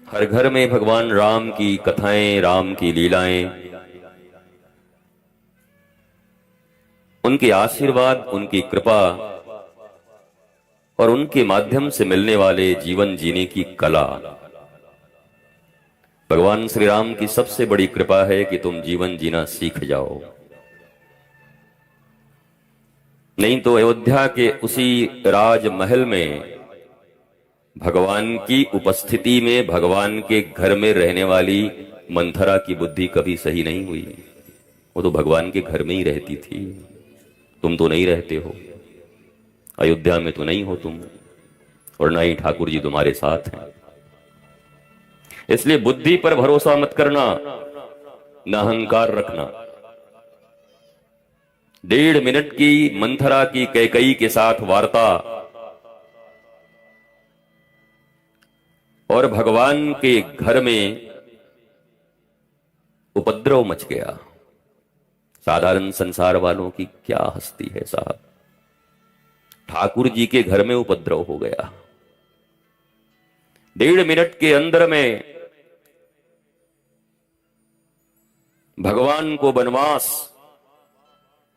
हर घर में भगवान राम की कथाएं, राम की लीलाएं, उनके आशीर्वाद, उनकी कृपा और उनके माध्यम से मिलने वाले जीवन जीने की कला। भगवान श्री राम की सबसे बड़ी कृपा है कि तुम जीवन जीना सीख जाओ। नहीं तो अयोध्या के उसी राजमहल में भगवान की उपस्थिति में भगवान के घर में रहने वाली मंथरा की बुद्धि कभी सही नहीं हुई। वो तो भगवान के घर में ही रहती थी। तुम तो नहीं रहते हो, अयोध्या में तो नहीं हो तुम, और ना ही ठाकुर जी तुम्हारे साथ हैं। इसलिए बुद्धि पर भरोसा मत करना, न अहंकार रखना। 1.5 मिनट की मंथरा की कैकई के साथ वार्ता और भगवान के घर में उपद्रव मच गया। साधारण संसार वालों की क्या हस्ती है साहब, ठाकुर जी के घर में उपद्रव हो गया। 1.5 मिनट के अंदर में भगवान को वनवास,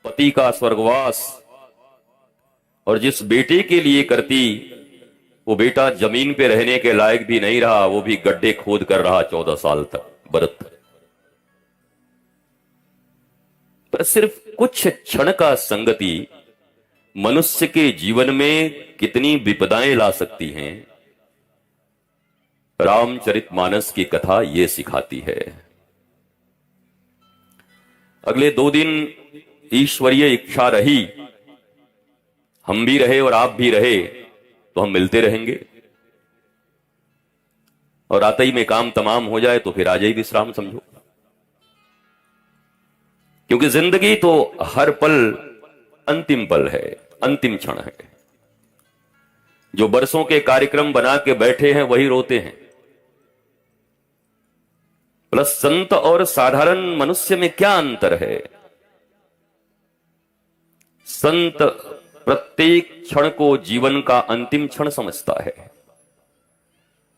पति का स्वर्गवास, और जिस बेटे के लिए करती वो बेटा जमीन पे रहने के लायक भी नहीं रहा, वो भी गड्ढे खोद कर रहा 14 साल तक व्रत। पर सिर्फ कुछ क्षण का संगति मनुष्य के जीवन में कितनी विपदाएं ला सकती हैं, रामचरितमानस की कथा ये सिखाती है। अगले 2 दिन ईश्वरीय इच्छा रही, हम भी रहे और आप भी रहे तो हम मिलते रहेंगे, और आते ही में काम तमाम हो जाए तो फिर आज ही विश्राम समझो। क्योंकि जिंदगी तो हर पल अंतिम पल है, अंतिम क्षण है। जो बरसों के कार्यक्रम बना के बैठे हैं वही रोते हैं। प्लस संत और साधारण मनुष्य में क्या अंतर है? संत प्रत्येक क्षण को जीवन का अंतिम क्षण समझता है,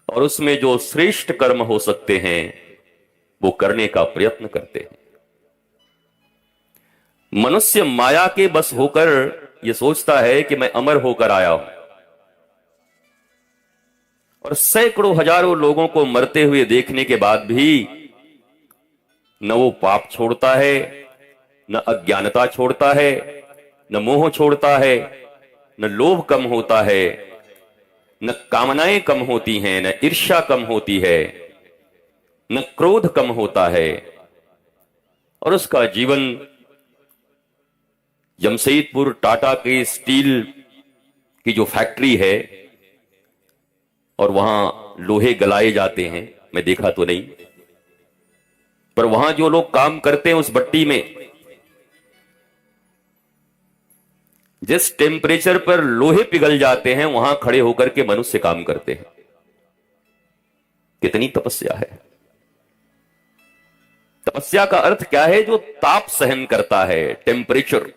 और उसमें जो श्रेष्ठ कर्म हो सकते हैं वो करने का प्रयत्न करते हैं। मनुष्य माया के बस होकर यह सोचता है कि मैं अमर होकर आया हूं, और सैकड़ों हजारों लोगों को मरते हुए देखने के बाद भी न वो पाप छोड़ता है, न अज्ञानता छोड़ता है, न मोह छोड़ता है, न लोभ कम होता है, न कामनाएं कम होती हैं, न ईर्ष्या कम होती है, न क्रोध कम होता है, और उसका जीवन जमशेदपुर टाटा के स्टील की जो फैक्ट्री है, और वहां लोहे गलाए जाते हैं, मैं देखा तो नहीं, पर वहां जो लोग काम करते हैं उस भट्टी में जिस टेम्परेचर पर लोहे पिघल जाते हैं, वहां खड़े होकर के मनुष्य काम करते हैं। कितनी तपस्या है। तपस्या का अर्थ क्या है? जो ताप सहन करता है, टेम्परेचर,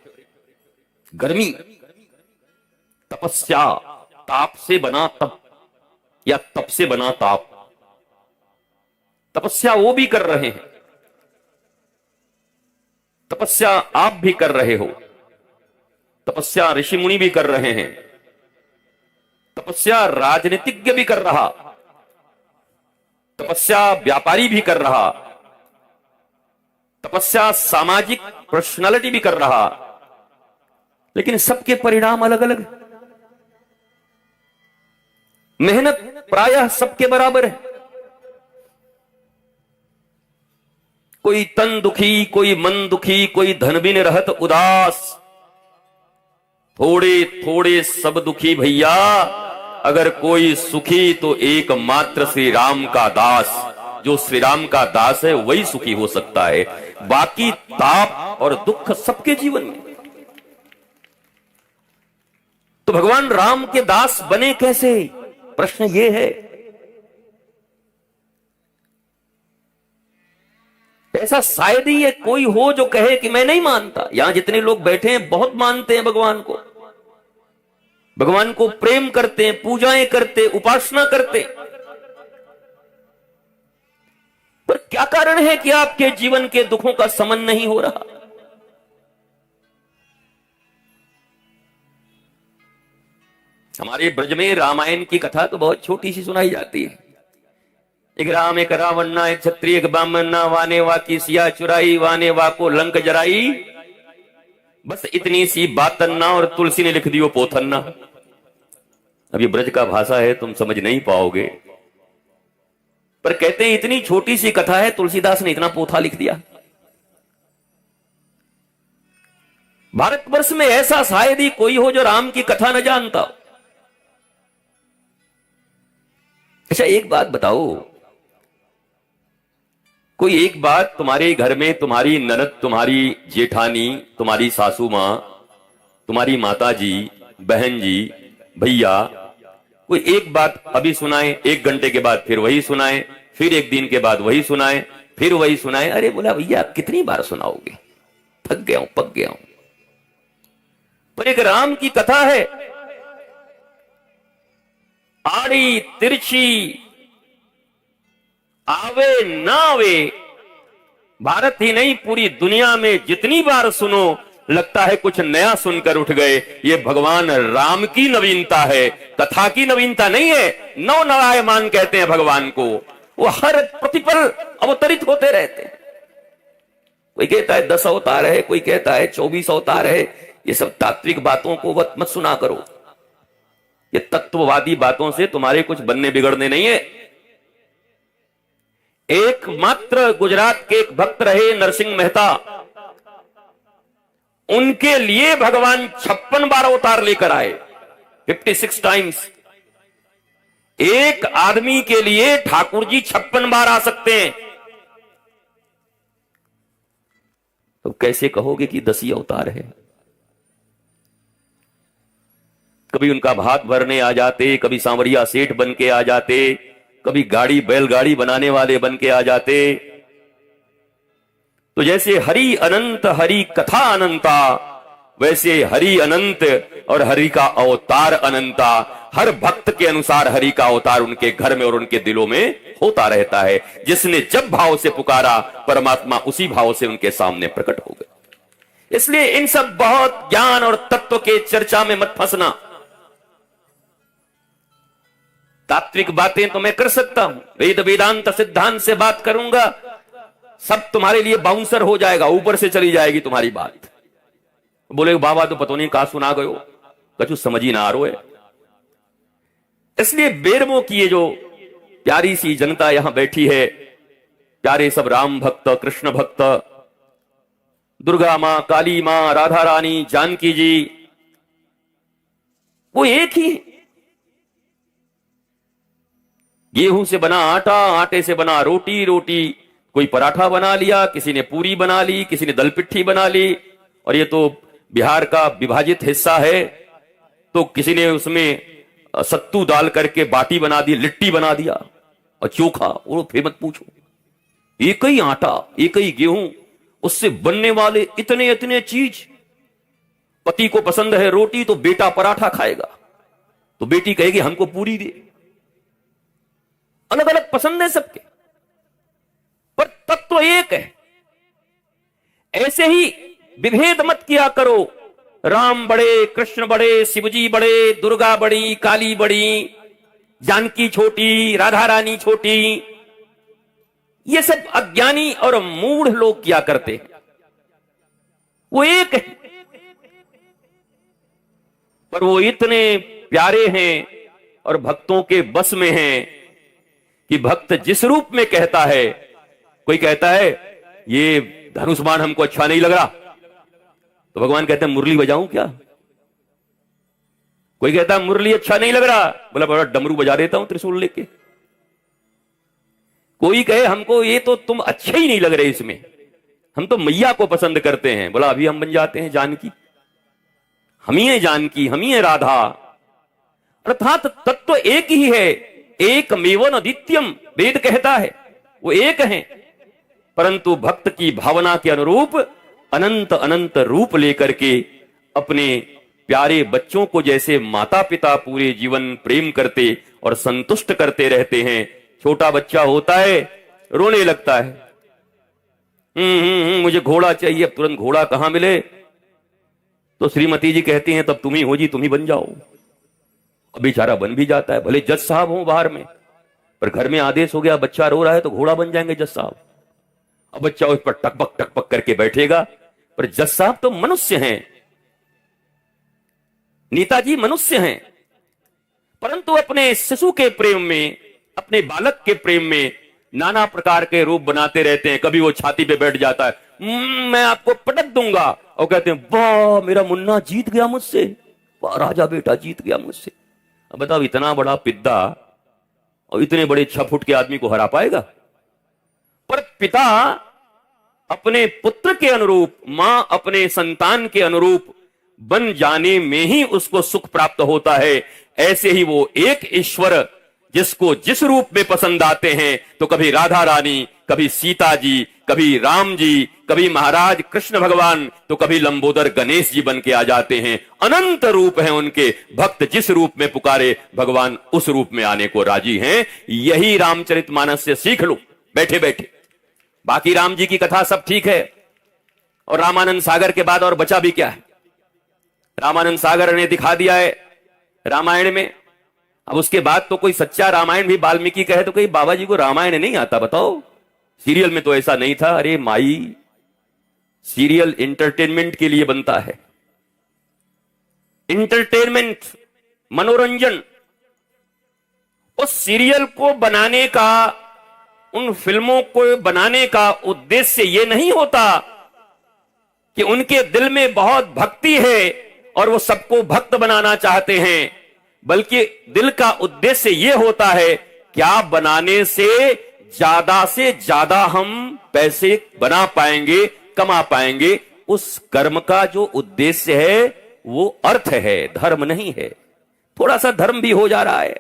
गर्मी। तपस्या ताप से बना तप, या तप से बना ताप। तपस्या वो भी कर रहे हैं, तपस्या आप भी कर रहे हो, तपस्या ऋषि मुनि भी कर रहे हैं, तपस्या राजनीतिज्ञ भी कर रहा, तपस्या व्यापारी भी कर रहा, तपस्या सामाजिक पर्सनालिटी भी कर रहा, लेकिन सबके परिणाम अलग अलग। मेहनत प्रायः सबके बराबर है। कोई तन दुखी, कोई मन दुखी, कोई धन बिन रहत उदास, थोड़े थोड़े सब दुखी भैया, अगर कोई सुखी तो एकमात्र श्री राम का दास। जो श्री राम का दास है वही सुखी हो सकता है, बाकी ताप और दुख सबके जीवन में। तो भगवान राम के दास बने कैसे? प्रश्न ये है। ऐसा शायद ही ये कोई हो जो कहे कि मैं नहीं मानता। यहां जितने लोग बैठे हैं बहुत मानते हैं भगवान को, भगवान को प्रेम करते हैं, पूजाएं करते, उपासना करते। क्या कारण है कि आपके जीवन के दुखों का शमन नहीं हो रहा? हमारे ब्रज में रामायण की कथा तो बहुत छोटी सी सुनाई जाती है। एक राम एक रावणना, एक क्षत्रिय एक ब्राह्मणना, वाने वा की सिया चुराई, वाने वा को लंक जराई। बस इतनी सी बातन्ना और तुलसी ने लिख दियो पोथन्ना। अब ये ब्रज का भाषा है, तुम समझ नहीं पाओगे, पर कहते हैं इतनी छोटी सी कथा है, तुलसीदास ने इतना पोथा लिख दिया। भारतवर्ष में ऐसा शायद ही कोई हो जो राम की कथा न जानता हो। अच्छा एक बात बताओ, कोई एक बात तुम्हारे घर में तुम्हारी ननद, तुम्हारी जेठानी, तुम्हारी सासू मां, तुम्हारी माता जी, बहन जी, भैया, कोई एक बात अभी सुनाए, 1 घंटे के बाद फिर वही सुनाए, फिर 1 दिन के बाद वही सुनाए, फिर वही सुनाए। अरे बोला भैया आप कितनी बार सुनाओगे, थक गया हूं, पक गया हूं। पर एक राम की कथा है, आड़ी तिरछी आवे ना आवे, भारत ही नहीं पूरी दुनिया में जितनी बार सुनो लगता है कुछ नया सुनकर उठ गए। ये भगवान राम की नवीनता है, कथा की नवीनता नहीं है। नव नवायमान कहते हैं भगवान को, वो हर प्रतिपल अवतरित होते रहते हैं। कोई कहता है 10 अवतार है, कोई कहता है 24 अवतार है। ये सब तात्विक बातों को मत सुना करो, ये तत्ववादी बातों से तुम्हारे कुछ बनने बिगड़ने नहीं है। एकमात्र गुजरात के एक भक्त रहे नरसिंह मेहता, उनके लिए भगवान 56 बार अवतार लेकर आए, 56 टाइम्स। एक आदमी के लिए ठाकुर जी 56 बार आ सकते हैं, तो कैसे कहोगे कि 10 ही अवतार है? कभी उनका भात भरने आ जाते, कभी सांवरिया सेठ बन के आ जाते, कभी गाड़ी बैलगाड़ी बनाने वाले बन के आ जाते। तो जैसे हरि अनंत हरि कथा अनंता, वैसे हरि अनंत और हरि का अवतार अनंता। हर भक्त के अनुसार हरि का अवतार उनके घर में और उनके दिलों में होता रहता है। जिसने जब भाव से पुकारा, परमात्मा उसी भाव से उनके सामने प्रकट हो गए। इसलिए इन सब बहुत ज्ञान और तत्व के चर्चा में मत फंसना। तात्विक बातें तो मैं कर सकता हूं, वेद वेदांत सिद्धांत से बात करूंगा, सब तुम्हारे लिए बाउंसर हो जाएगा, ऊपर से चली जाएगी तुम्हारी बात। बोले बाबा तो पता नहीं कहां सुना गयो, कछु समझ ही ना आ रहा है। इसलिए बेरमो की ये जो प्यारी सी जनता यहां बैठी है, प्यारे सब राम भक्त, कृष्ण भक्त, दुर्गा मां, काली मां, राधा रानी, जानकी जी, वो एक ही है। गेहूं से बना आटा, आटे से बना रोटी, रोटी कोई पराठा बना लिया, किसी ने पूरी बना ली, किसी ने दल पिट्ठी बना ली। और ये तो बिहार का विभाजित हिस्सा है, तो किसी ने उसमें सत्तू डाल करके बाटी बना दी, लिट्टी बना दिया, और चोखा, वो फिर मत पूछो। एक ही आटा, एक ही गेहूं, उससे बनने वाले इतने इतने चीज। पति को पसंद है रोटी तो बेटा पराठा खाएगा, तो बेटी कहेगी हमको पूरी दे। अलग अलग पसंद है सबके, पर तत्व एक है। ऐसे ही विभेद मत किया करो, राम बड़े, कृष्ण बड़े, शिवजी बड़े, दुर्गा बड़ी, काली बड़ी, जानकी छोटी, राधा रानी छोटी। ये सब अज्ञानी और मूढ़ लोग किया करते हैं। वो एक है, पर वो इतने प्यारे हैं और भक्तों के बस में हैं कि भक्त जिस रूप में कहता है, कोई कहता है ये धनुष बाण हमको अच्छा नहीं लग रहा, तो भगवान कहते हैं मुरली बजाऊं क्या? कोई कहता है मुरली अच्छा नहीं लग रहा, बोला बड़ा डमरू बजा देता हूं त्रिशूल लेके। कोई कहे हमको ये तो तुम अच्छे ही नहीं लग रहे, इसमें हम तो मैया को पसंद करते हैं, बोला अभी हम बन जाते हैं जानकी, हम ही है जानकी, हम ही है राधा। अर्थात तत्व एक ही है, एक मेवन अद्वितीयम वेद कहता है, वो एक है, परंतु भक्त की भावना के अनुरूप अनंत अनंत रूप लेकर के अपने प्यारे बच्चों को जैसे माता पिता पूरे जीवन प्रेम करते और संतुष्ट करते रहते हैं। छोटा बच्चा होता है, रोने लगता है, मुझे घोड़ा चाहिए। अब तुरंत घोड़ा कहां मिले? तो श्रीमती जी कहती हैं तब तुम ही हो जी, तुम ही बन जाओ। अब बेचारा बन भी जाता है, भले जज साहब हो बाहर में, पर घर में आदेश हो गया बच्चा रो रहा है तो घोड़ा बन जाएंगे जज साहब। अब बच्चा उस पर टकपक टकपक करके बैठेगा, पर जज साहब तो मनुष्य हैं, नेताजी मनुष्य हैं, परंतु अपने शिशु के प्रेम में, अपने बालक के प्रेम में नाना प्रकार के रूप बनाते रहते हैं। कभी वो छाती पे बैठ जाता है, मैं आपको पटक दूंगा, और कहते हैं वाह मेरा मुन्ना जीत गया मुझसे, वाह राजा बेटा जीत गया मुझसे। अब बताओ इतना बड़ा पिद्दा और इतने बड़े 6 फुट के आदमी को हरा पाएगा? पर पिता अपने पुत्र के अनुरूप, मां अपने संतान के अनुरूप बन जाने में ही उसको सुख प्राप्त होता है। ऐसे ही वो एक ईश्वर जिसको जिस रूप में पसंद आते हैं, तो कभी राधा रानी, कभी सीता जी, कभी राम जी, कभी महाराज कृष्ण भगवान, तो कभी लंबोदर गणेश जी बन के आ जाते हैं। अनंत रूप हैं उनके, भक्त जिस रूप में पुकारे भगवान उस रूप में आने को राजी हैं। यही रामचरितमानस से सीख लो बैठे बैठे। बाकी राम जी की कथा सब ठीक है, और रामानंद सागर के बाद और बचा भी क्या है? रामानंद सागर ने दिखा दिया है रामायण में। अब उसके बाद तो कोई सच्चा रामायण भी वाल्मीकि कहे तो कहीं बाबा जी को रामायण नहीं आता, बताओ। सीरियल में तो ऐसा नहीं था। अरे माई, सीरियल इंटरटेनमेंट के लिए बनता है, इंटरटेनमेंट, मनोरंजन। उस सीरियल को बनाने का, उन फिल्मों को बनाने का उद्देश्य यह नहीं होता कि उनके दिल में बहुत भक्ति है और वो सबको भक्त बनाना चाहते हैं, बल्कि दिल का उद्देश्य यह होता है क्या बनाने से ज्यादा हम पैसे बना पाएंगे, कमा पाएंगे। उस कर्म का जो उद्देश्य है वो अर्थ है, धर्म नहीं है। थोड़ा सा धर्म भी हो जा रहा है।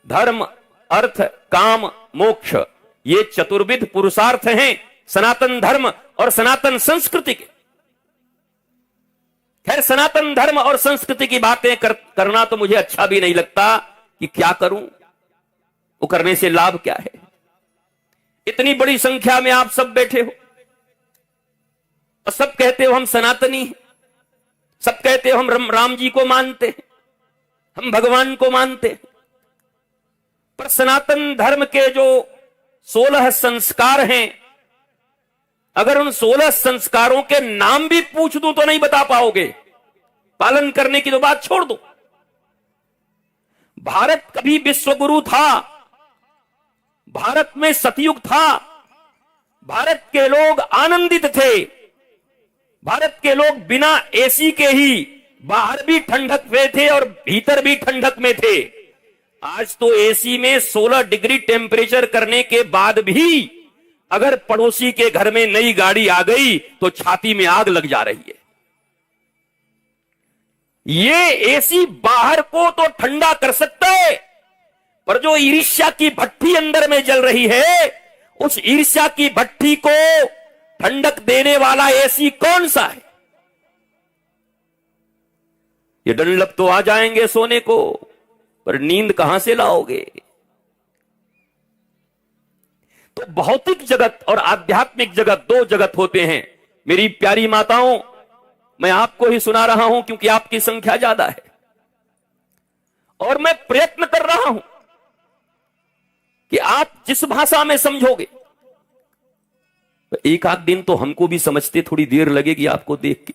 धर्म, अर्थ, काम, मोक्ष, ये चतुर्विध पुरुषार्थ हैं सनातन धर्म और सनातन संस्कृति के। खैर, सनातन धर्म और संस्कृति की बातें करना तो मुझे अच्छा भी नहीं लगता कि क्या करूं, वो करने से लाभ क्या है। इतनी बड़ी संख्या में आप सब बैठे हो और सब कहते हो हम सनातनी हैं, सब कहते हो हम राम जी को मानते हैं, हम भगवान को मानते हैं, पर सनातन धर्म के जो 16 संस्कार हैं, अगर उन 16 संस्कारों के नाम भी पूछ दूं तो नहीं बता पाओगे। पालन करने की तो बात छोड़ दो। भारत कभी विश्वगुरु था, भारत में सतयुग था, भारत के लोग आनंदित थे, भारत के लोग बिना एसी के ही बाहर भी ठंडक में थे और भीतर भी ठंडक में थे। आज तो एसी में 16 डिग्री टेम्परेचर करने के बाद भी अगर पड़ोसी के घर में नई गाड़ी आ गई तो छाती में आग लग जा रही है। ये एसी बाहर को तो ठंडा कर सकता है, पर जो ईर्ष्या की भट्ठी अंदर में जल रही है, उस ईर्ष्या की भट्ठी को ठंडक देने वाला एसी कौन सा है? ये डनलप तो आ जाएंगे सोने को, पर नींद कहां से लाओगे? तो भौतिक जगत और आध्यात्मिक जगत, 2 जगत होते हैं। मेरी प्यारी माताओं, मैं आपको ही सुना रहा हूं क्योंकि आपकी संख्या ज्यादा है और मैं प्रयत्न कर रहा हूं कि आप जिस भाषा में समझोगे, तो एक आध दिन तो हमको भी समझते थोड़ी देर लगेगी आपको देख के।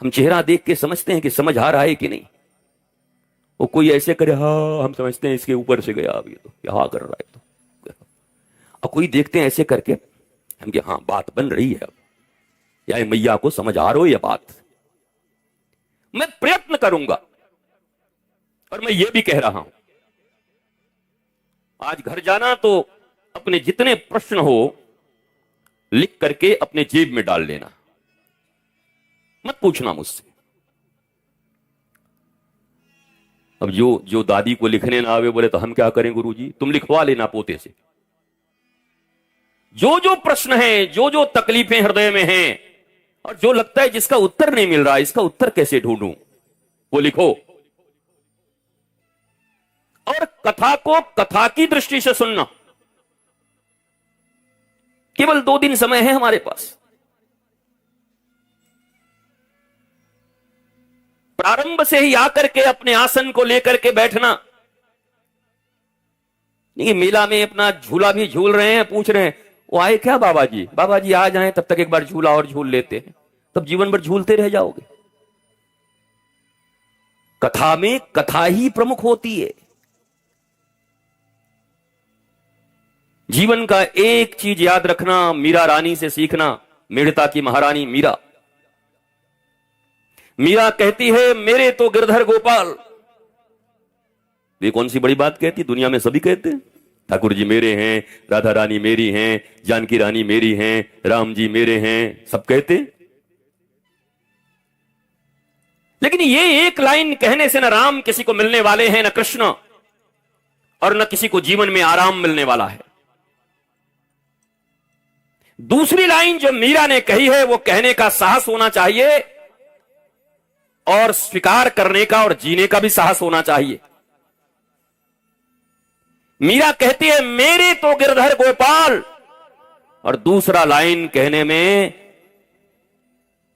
हम चेहरा देख के समझते हैं कि समझ आ रहा है कि नहीं। वो कोई ऐसे करे हाँ हम समझते हैं इसके ऊपर से गया, अब ये तो यहां कर रहा है, तो और कोई देखते हैं ऐसे करके हम कि हाँ बात बन रही है, अब या मैया को समझ आ रही है बात। मैं प्रयत्न करूंगा और मैं ये भी कह रहा हूं, आज घर जाना तो अपने जितने प्रश्न हो लिख करके अपने जेब में डाल लेना, मत पूछना मुझसे। अब जो दादी को लिखने ना आवे बोले तो हम क्या करें गुरुजी? तुम लिखवा लेना पोते से। जो प्रश्न हैं, जो तकलीफें हृदय में हैं और जो लगता है जिसका उत्तर नहीं मिल रहा, इसका उत्तर कैसे ढूंढूं, वो लिखो। और कथा को कथा की दृष्टि से सुनना। केवल 2 दिन समय है हमारे पास। प्रारंभ से ही आकर के अपने आसन को लेकर के बैठना, नहीं मेला में अपना झूला भी झूल रहे हैं, पूछ रहे हैं वो आए क्या बाबा जी, बाबा जी आ जाएं तब तक एक बार झूला और झूल लेते हैं, तब जीवन भर झूलते रह जाओगे। कथा में कथा ही प्रमुख होती है। जीवन का एक चीज याद रखना, मीरा रानी से सीखना, मेड़ता की महारानी मीरा। मीरा कहती है मेरे तो गिरधर गोपाल। ये कौन सी बड़ी बात कहती, दुनिया में सभी कहते हैं ठाकुर जी मेरे हैं, राधा रानी मेरी हैं, जानकी रानी मेरी हैं, राम जी मेरे हैं, सब कहते हैं। लेकिन ये एक लाइन कहने से न राम किसी को मिलने वाले हैं, न कृष्ण, और न किसी को जीवन में आराम मिलने वाला है। दूसरी लाइन जो मीरा ने कही है वो कहने का साहस होना चाहिए, और स्वीकार करने का और जीने का भी साहस होना चाहिए। मीरा कहती है मेरे तो गिरधर गोपाल, और दूसरा लाइन कहने में,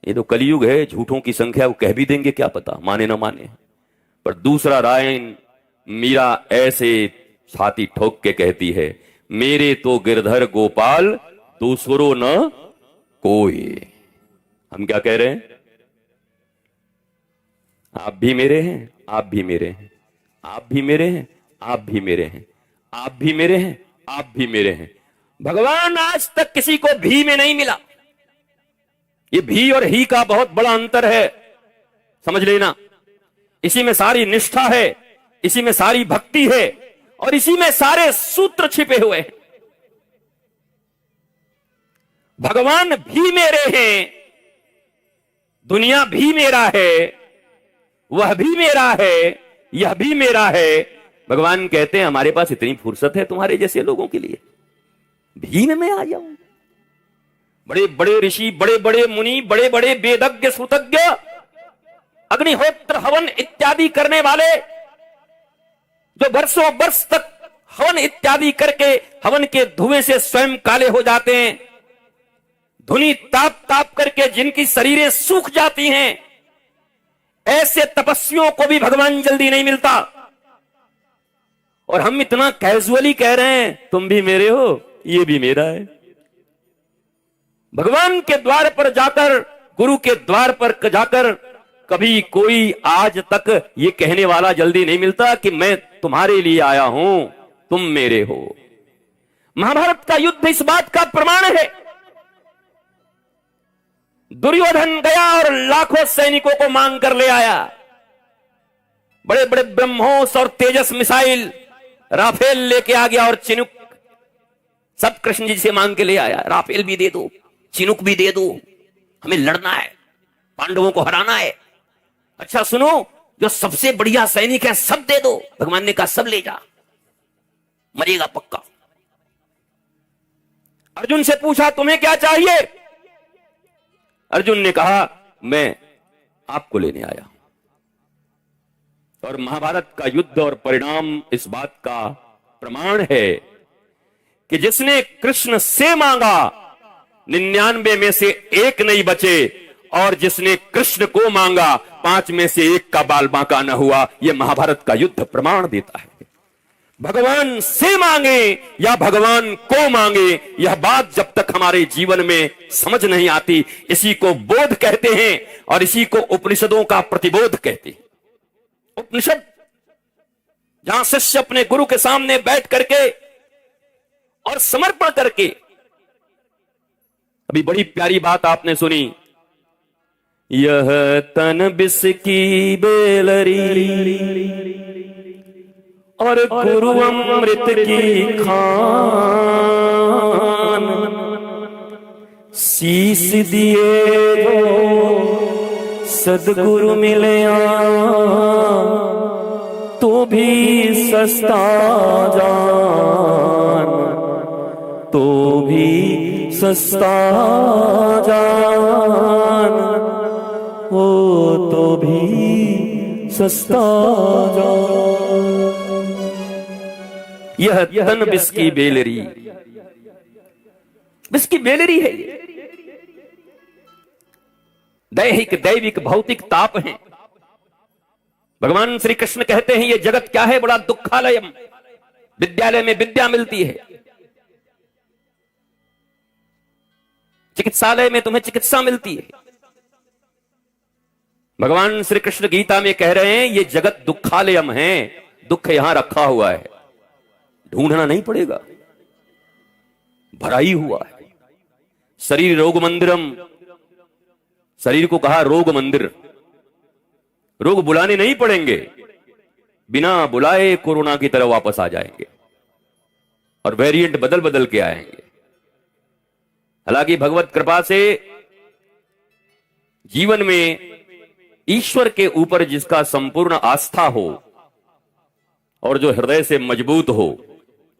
ये तो कलयुग है, झूठों की संख्या, वो कह भी देंगे क्या पता, माने ना माने, पर दूसरा लाइन मीरा ऐसे छाती ठोक के कहती है मेरे तो गिरधर गोपाल दूसरो न कोई। हम क्या कह रहे हैं, आप भी मेरे हैं, आप भी मेरे हैं, आप भी मेरे हैं, आप भी मेरे हैं, आप भी मेरे हैं, आप भी मेरे हैं। भगवान आज तक किसी को भी में नहीं मिला। ये भी और ही का बहुत बड़ा अंतर है, समझ लेना। इसी में सारी निष्ठा है, इसी में सारी भक्ति है, और इसी में सारे सूत्र छिपे हुए हैं। भगवान भी मेरे हैं, दुनिया भी मेरा है, वह भी मेरा है, यह भी मेरा है। भगवान कहते हैं हमारे पास इतनी फुर्सत है तुम्हारे जैसे लोगों के लिए, भी में मैं आ जाऊं। बड़े बड़े ऋषि, बड़े बड़े मुनि, बड़े बड़े वेदज्ञ श्रुतज्ञ, अग्निहोत्र हवन इत्यादि करने वाले, जो वर्षों वर्ष तक हवन इत्यादि करके हवन के धुएं से स्वयं काले हो जाते हैं, धुनी ताप ताप करके जिनकी शरीरें सूख जाती हैं, ऐसे तपस्वियों को भी भगवान जल्दी नहीं मिलता। और हम इतना कैजुअली कह रहे हैं तुम भी मेरे हो, ये भी मेरा है। भगवान के द्वार पर जाकर, गुरु के द्वार पर जाकर कभी कोई आज तक ये कहने वाला जल्दी नहीं मिलता कि मैं तुम्हारे लिए आया हूं, तुम मेरे हो। महाभारत का युद्ध इस बात का प्रमाण है। दुर्योधन गया और लाखों सैनिकों को मांग कर ले आया, बड़े बड़े ब्रह्मोस और तेजस मिसाइल राफेल लेके आ गया, और चिनुक सब कृष्ण जी से मांग के ले आया। राफेल भी दे दो, चिनुक भी दे दो, हमें लड़ना है, पांडवों को हराना है। अच्छा सुनो, जो सबसे बढ़िया सैनिक है सब दे दो। भगवान ने कहा सब ले जा, मरेगा पक्का। अर्जुन से पूछा तुम्हें क्या चाहिए? अर्जुन ने कहा मैं आपको लेने आया। और महाभारत का युद्ध और परिणाम इस बात का प्रमाण है कि जिसने कृष्ण से मांगा 99 में से 1 नहीं बचे, और जिसने कृष्ण को मांगा 5 में से 1 का बाल बांका न हुआ। यह महाभारत का युद्ध प्रमाण देता है। भगवान से मांगे या भगवान को मांगे, यह बात जब तक हमारे जीवन में समझ नहीं आती, इसी को बोध कहते हैं, और इसी को उपनिषदों का प्रतिबोध कहते हैं। उपनिषद जहां शिष्य अपने गुरु के सामने बैठ करके और समर्पण करके, अभी बड़ी प्यारी बात आपने सुनी, यह तन बिस की बेलरी और गुरु अमृत की खान, शीस दिए जो सदगुरु मिलया तो भी सस्ता जान, तो भी सस्ता जान, वो तो भी सस्ता जान। यह धन बिस की बेलरी, इसकी बेलरी है ये। दैहिक दैविक भौतिक ताप है। भगवान श्री कृष्ण कहते हैं ये जगत क्या है, बड़ा दुखालयम। विद्यालय में विद्या मिलती है, चिकित्सालय में तुम्हें चिकित्सा मिलती है। भगवान श्री कृष्ण गीता में कह रहे हैं ये जगत दुखालयम है, दुख यहां रखा हुआ है, ढूंढना नहीं पड़ेगा, भरा ही हुआ है। शरीर रोग मंदिरम, शरीर को कहा रोग मंदिर। रोग बुलाने नहीं पड़ेंगे, बिना बुलाए कोरोना की तरह वापस आ जाएंगे और वेरिएंट बदल बदल के आएंगे। हालांकि भगवत कृपा से जीवन में ईश्वर के ऊपर जिसका संपूर्ण आस्था हो और जो हृदय से मजबूत हो,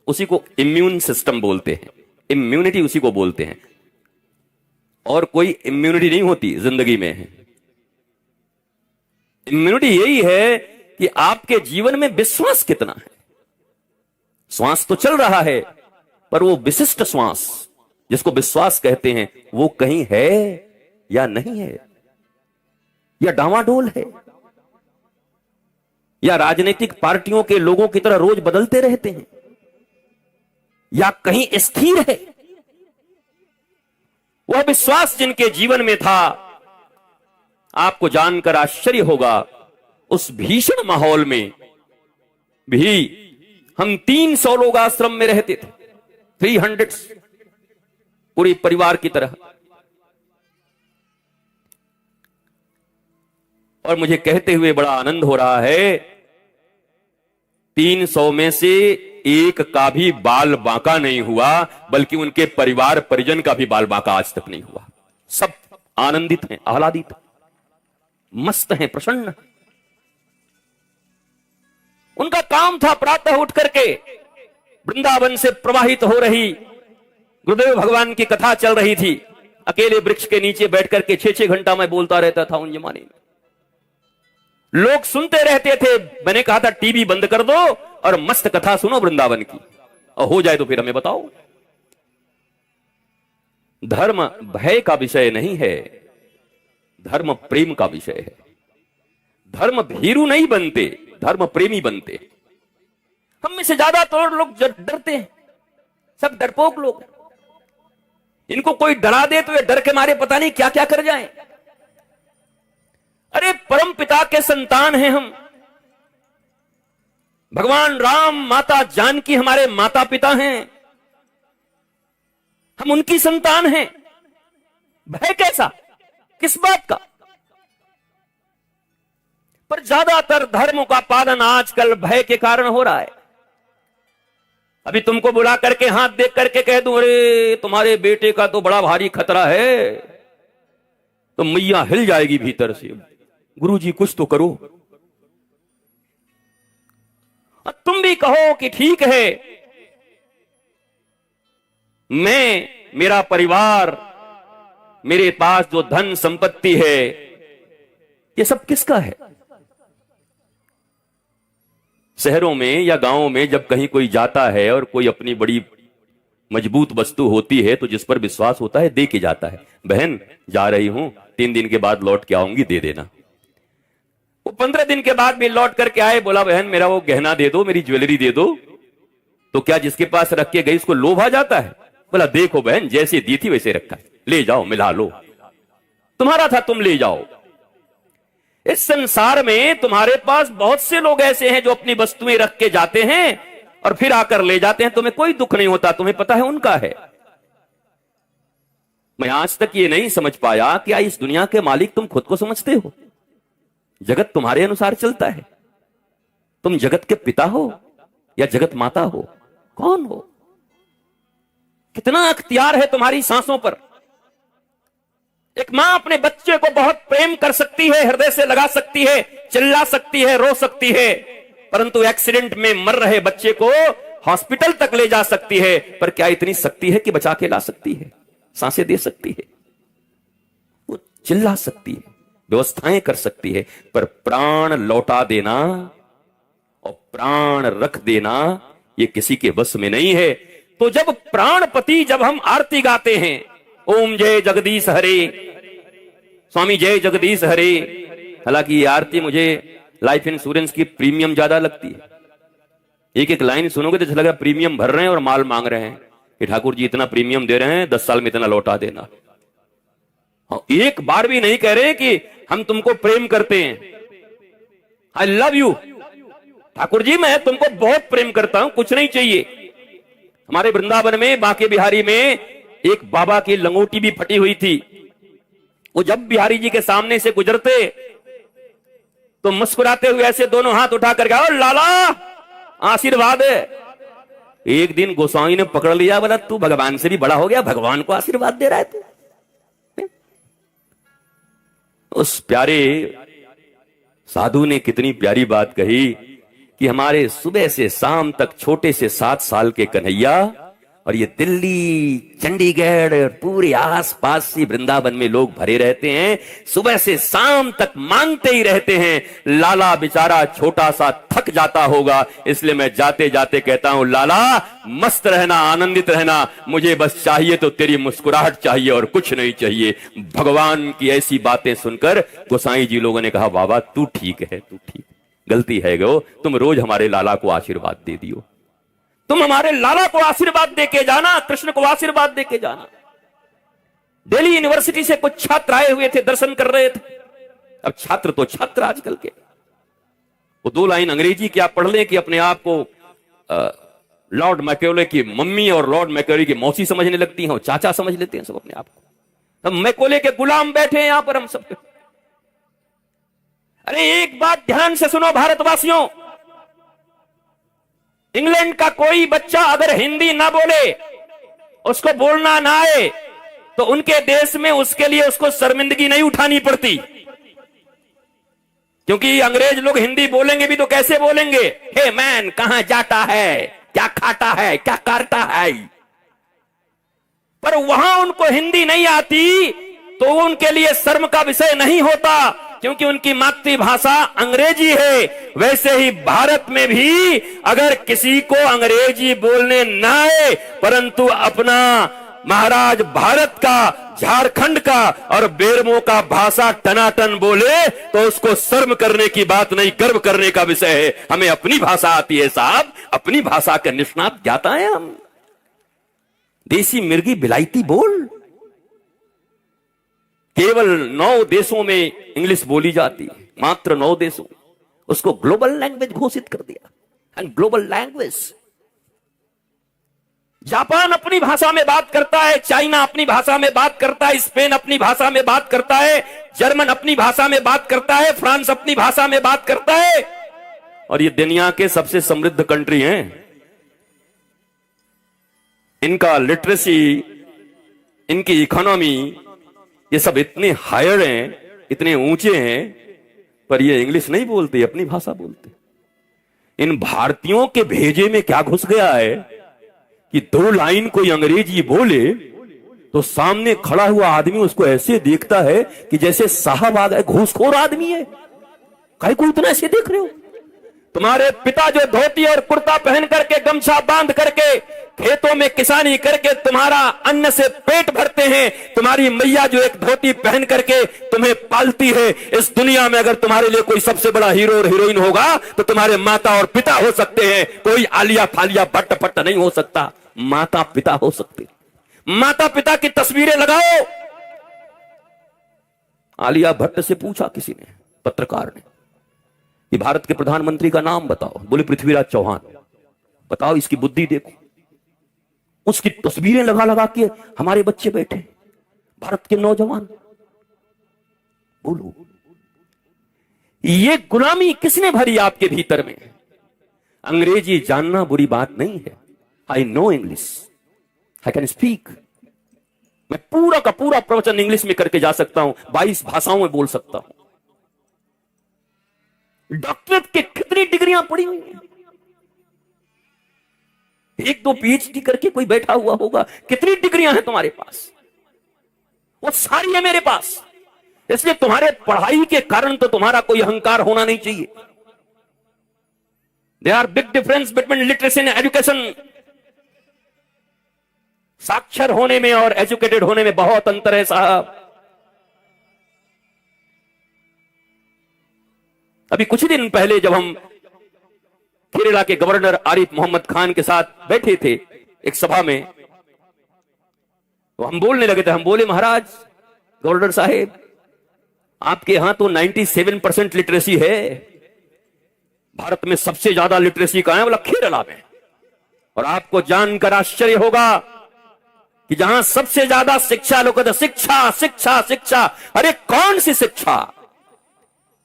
उसी को इम्यून सिस्टम बोलते हैं, इम्यूनिटी उसी को बोलते हैं। और कोई इम्यूनिटी नहीं होती जिंदगी में। इम्यूनिटी यही है कि आपके जीवन में विश्वास कितना है। श्वास तो चल रहा है, पर वो विशिष्ट श्वास जिसको विश्वास कहते हैं, वो कहीं है या नहीं है, या डावाडोल है, या राजनीतिक पार्टियों के लोगों की तरह रोज बदलते रहते हैं, या कहीं स्थिर है। वह विश्वास जिनके जीवन में था, आपको जानकर आश्चर्य होगा, उस भीषण माहौल में भी हम 300 लोग आश्रम में रहते थे, 300, पूरे परिवार की तरह। और मुझे कहते हुए बड़ा आनंद हो रहा है, 300 में से एक का भी बाल बांका नहीं हुआ, बल्कि उनके परिवार परिजन का भी बाल बांका आज तक नहीं हुआ। सब आनंदित हैं, आह्लादित, मस्त हैं, प्रसन्न। उनका काम था प्रातः उठ करके वृंदावन से प्रवाहित हो रही गुरुदेव भगवान की कथा चल रही थी, अकेले वृक्ष के नीचे बैठ करके 6-6 घंटा मैं बोलता रहता था उन जमाने में। लोग सुनते रहते थे। मैंने कहा था टीवी बंद कर दो और मस्त कथा सुनो वृंदावन की, और हो जाए तो फिर हमें बताओ। धर्म भय का विषय नहीं है, धर्म प्रेम का विषय है। धर्म भीरू नहीं बनते, धर्म प्रेमी बनते। हम में से ज्यादातर लोग डरते हैं, सब डरपोक लोग। इनको कोई डरा दे तो ये डर के मारे पता नहीं क्या क्या कर जाएं। अरे परम पिता के संतान हैं हम। भगवान राम, माता जानकी हमारे माता पिता हैं, हम उनकी संतान हैं। भय कैसा, किस बात का? पर ज्यादातर धर्मों का पालन आजकल भय के कारण हो रहा है। अभी तुमको बुला करके हाथ देख करके कह दूं, अरे तुम्हारे बेटे का तो बड़ा भारी खतरा है, तो मैया हिल जाएगी भीतर से, गुरुजी कुछ तो करो। तुम भी कहो कि ठीक है, मैं, मेरा परिवार, मेरे पास जो धन संपत्ति है, ये सब किसका है? शहरों में या गांवों में जब कहीं कोई जाता है और कोई अपनी बड़ी मजबूत वस्तु होती है तो जिस पर विश्वास होता है दे के जाता है। बहन जा रही हूं, 3 दिन के बाद लौट के आऊंगी, दे देना। वो 15 दिन के बाद भी लौट करके आए, बोला बहन मेरा वो गहना दे दो, मेरी ज्वेलरी दे दो। तो क्या जिसके पास रख के गई उसको लोभ आ जाता है? बोला देखो बहन, जैसे दी थी वैसे रखा, ले जाओ, मिला लो, तुम्हारा था तुम ले जाओ। इस संसार में तुम्हारे पास बहुत से लोग ऐसे हैं जो अपनी वस्तुएं रख के जाते हैं और फिर आकर ले जाते हैं, तुम्हें कोई दुख नहीं होता, तुम्हें पता है उनका है। मैं आज तक ये नहीं समझ पाया कि इस दुनिया के मालिक तुम खुद को समझते हो? जगत तुम्हारे अनुसार चलता है। तुम जगत के पिता हो या जगत माता हो? कौन हो? कितना अख्तियार है तुम्हारी सांसों पर। एक मां अपने बच्चे को बहुत प्रेम कर सकती है, हृदय से लगा सकती है, चिल्ला सकती है, रो सकती है, परंतु एक्सीडेंट में मर रहे बच्चे को हॉस्पिटल तक ले जा सकती है। पर क्या इतनी शक्ति है कि बचा के ला सकती है, सांसें दे सकती है? वो चिल्ला सकती है, व्यवस्थाएं कर सकती है, पर प्राण लौटा देना और प्राण रख देना ये किसी के बस में नहीं है। तो जब प्राणपति, जब हम आरती गाते हैं, ओम जय जगदीश हरे, स्वामी जय जगदीश हरे, हालांकि ये आरती मुझे लाइफ इंश्योरेंस की प्रीमियम ज्यादा लगती है। एक एक लाइन सुनोगे तो ऐसा लगा प्रीमियम भर रहे हैं और माल मांग रहे हैं कि ठाकुर जी इतना प्रीमियम दे रहे हैं, 10 साल में इतना लौटा देना। एक बार भी नहीं कह रहे कि हम तुमको प्रेम करते हैं, I love you Thakur ji, मैं तुमको बहुत प्रेम करता हूं, कुछ नहीं चाहिए। हमारे वृंदावन में, बांके बिहारी में एक बाबा की लंगोटी भी फटी हुई थी। वो जब बिहारी जी के सामने से गुजरते तो मुस्कुराते हुए ऐसे दोनों हाथ उठा कर गया, लाला आशीर्वाद है। एक दिन गोसाई ने पकड़ लिया, बोला तू भगवान से भी बड़ा हो गया, भगवान को आशीर्वाद दे रहा है तू। उस प्यारे साधु ने कितनी प्यारी बात कही कि हमारे सुबह से शाम तक छोटे से 7 साल के कन्हैया और ये दिल्ली, चंडीगढ़ और पूरे आसपास से वृंदावन में लोग भरे रहते हैं, सुबह से शाम तक मांगते ही रहते हैं। लाला बेचारा छोटा सा थक जाता होगा, इसलिए मैं जाते जाते कहता हूं, लाला मस्त रहना, आनंदित रहना, मुझे बस चाहिए तो तेरी मुस्कुराहट चाहिए और कुछ नहीं चाहिए। भगवान की ऐसी बातें सुनकर गोसाई जी लोगों ने कहा, बाबा तू ठीक है, तू ठीक, गलती है गो, तुम रोज हमारे लाला को आशीर्वाद दे दियो, तुम हमारे लाला को आशीर्वाद देके जाना, कृष्ण को आशीर्वाद देके जाना। दिल्ली यूनिवर्सिटी से कुछ छात्र आए हुए थे, दर्शन कर रहे थे। अब छात्र तो छात्र आजकल के, वो 2 लाइन अंग्रेजी क्या पढ़ ले कि अपने आप को लॉर्ड मैकेले की मम्मी और लॉर्ड मैकेले की मौसी समझने लगती हैं, चाचा समझ लेते हैं सब अपने आप को। हम मैकेले के गुलाम बैठे हैं यहां पर हम सब। अरे एक बात ध्यान से सुनो भारतवासियों, इंग्लैंड का कोई बच्चा अगर हिंदी ना बोले, उसको बोलना ना आए, तो उनके देश में उसके लिए उसको शर्मिंदगी नहीं उठानी पड़ती, क्योंकि अंग्रेज लोग हिंदी बोलेंगे भी तो कैसे बोलेंगे, हे मैन कहां जाता है, क्या खाता है, क्या करता है। पर वहां उनको हिंदी नहीं आती तो उनके लिए शर्म का विषय नहीं होता, क्योंकि उनकी मातृभाषा अंग्रेजी है। वैसे ही भारत में भी अगर किसी को अंग्रेजी बोलने ना आए, परंतु अपना महाराज भारत का, झारखंड का और बेरमो का भाषा टनाटन बोले, तो उसको शर्म करने की बात नहीं, गर्व करने का विषय है। हमें अपनी भाषा आती है साहब, अपनी भाषा के निष्णात ज्ञाता है हम। देसी मिर्गी बिलायती बोल, केवल 9 देशों में इंग्लिश बोली जाती है, मात्र 9 देशों, उसको ग्लोबल लैंग्वेज घोषित कर दिया। एंड ग्लोबल लैंग्वेज, जापान अपनी भाषा में बात करता है, चाइना अपनी भाषा में बात करता है, स्पेन अपनी भाषा में बात करता है, जर्मन अपनी भाषा में बात करता है, फ्रांस अपनी भाषा में बात करता है, और ये दुनिया के सबसे समृद्ध कंट्री हैं। इनका लिटरेसी, इनकी इकोनॉमी, ये सब इतने हायर हैं, इतने ऊंचे हैं, पर ये इंग्लिश नहीं बोलते, अपनी भाषा बोलते। इन भारतीयों के भेजे में क्या घुस गया है कि 2 लाइन कोई अंग्रेजी बोले तो सामने खड़ा हुआ आदमी उसको ऐसे देखता है कि जैसे साहब आ गए, घूसखोर आदमी है, काहे को इतना ऐसे देख रहे हो। तुम्हारे पिता जो धोती और कुर्ता पहन करके, गमछा बांध करके, खेतों में किसानी करके तुम्हारा अन्न से पेट भरते हैं, तुम्हारी मैया जो एक धोती पहन करके तुम्हें पालती है, इस दुनिया में अगर तुम्हारे लिए कोई सबसे बड़ा हीरो और हीरोइन होगा तो तुम्हारे माता और पिता हो सकते हैं। कोई आलिया फालिया भट्ट फट्ट नहीं हो सकता, माता पिता हो सकते। माता पिता की तस्वीरें लगाओ। आलिया भट्ट से पूछा किसी ने, पत्रकार ने, कि भारत के प्रधानमंत्री का नाम बताओ, बोले पृथ्वीराज चौहान। बताओ इसकी बुद्धि देखो, उसकी तस्वीरें लगा लगा के हमारे बच्चे बैठे, भारत के नौजवान। बोलो ये गुलामी किसने भरी आपके भीतर में? अंग्रेजी जानना बुरी बात नहीं है, I know English, I can speak. मैं पूरा का पूरा प्रवचन इंग्लिश में करके जा सकता हूं, 22 भाषाओं में बोल सकता हूं। डॉक्टरेट के कितनी डिग्रियां पड़ी हुई हैं, 1-2 PhD करके कोई बैठा हुआ होगा, कितनी डिग्रियां हैं तुम्हारे पास? वो सारी है मेरे पास। इसलिए तुम्हारे पढ़ाई के कारण तो तुम्हारा कोई अहंकार होना नहीं चाहिए। There are big difference between literacy and education. साक्षर होने में और एजुकेटेड होने में बहुत अंतर है साहब। अभी कुछ दिन पहले जब हम केरला के गवर्नर आरिफ मोहम्मद खान के साथ बैठे थे एक सभा में, तो हम बोलने लगे थे। हम बोले, महाराज गवर्नर साहेब, आपके यहां तो 97% लिटरेसी है, भारत में सबसे ज्यादा लिटरेसी कहां है? बोला केरला में। और आपको जानकर आश्चर्य होगा कि जहां सबसे ज्यादा शिक्षा, लोग कहते शिक्षा शिक्षा शिक्षा। अरे कौन सी शिक्षा?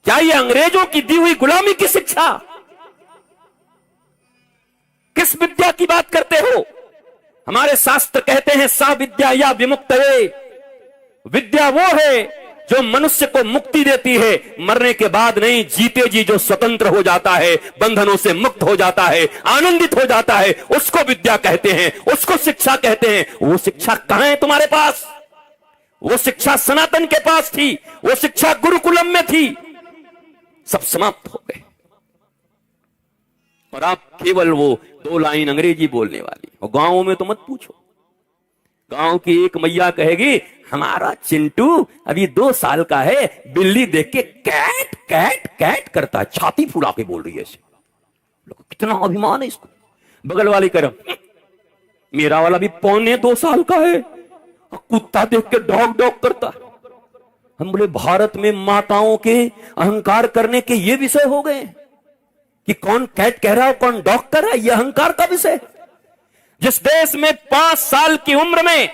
क्या ये अंग्रेजों की दी हुई गुलामी की शिक्षा? किस विद्या की बात करते हो? हमारे शास्त्र कहते हैं सा विद्या या विमुक्त है। विद्या वो है जो मनुष्य को मुक्ति देती है, मरने के बाद नहीं, जीते जी जो स्वतंत्र हो जाता है, बंधनों से मुक्त हो जाता है, आनंदित हो जाता है, उसको विद्या कहते हैं, उसको शिक्षा कहते हैं। वो शिक्षा कहां है तुम्हारे पास? वो शिक्षा सनातन के पास थी, वो शिक्षा गुरुकुलम में थी, सब समाप्त हो गए। और आप केवल वो 2 लाइन अंग्रेजी बोलने वाली। और गांवों में तो मत पूछो, गांव की एक मैया कहेगी, हमारा चिंटू अभी 2 साल का है, बिल्ली देख के कैट कैट कैट करता है, छाती फुला के बोल रही है ऐसे। कितना अभिमान है इसको। बगल वाली करम, मेरा वाला भी 1.25 साल का है, कुत्ता देख के डॉग डॉग करता है। हम बोले भारत में माताओं के अहंकार करने के ये विषय हो गए कि कौन कैट कह रहा है, कौन डॉग कर रहा है, यह अहंकार का विषय। जिस देश में 5 साल की उम्र में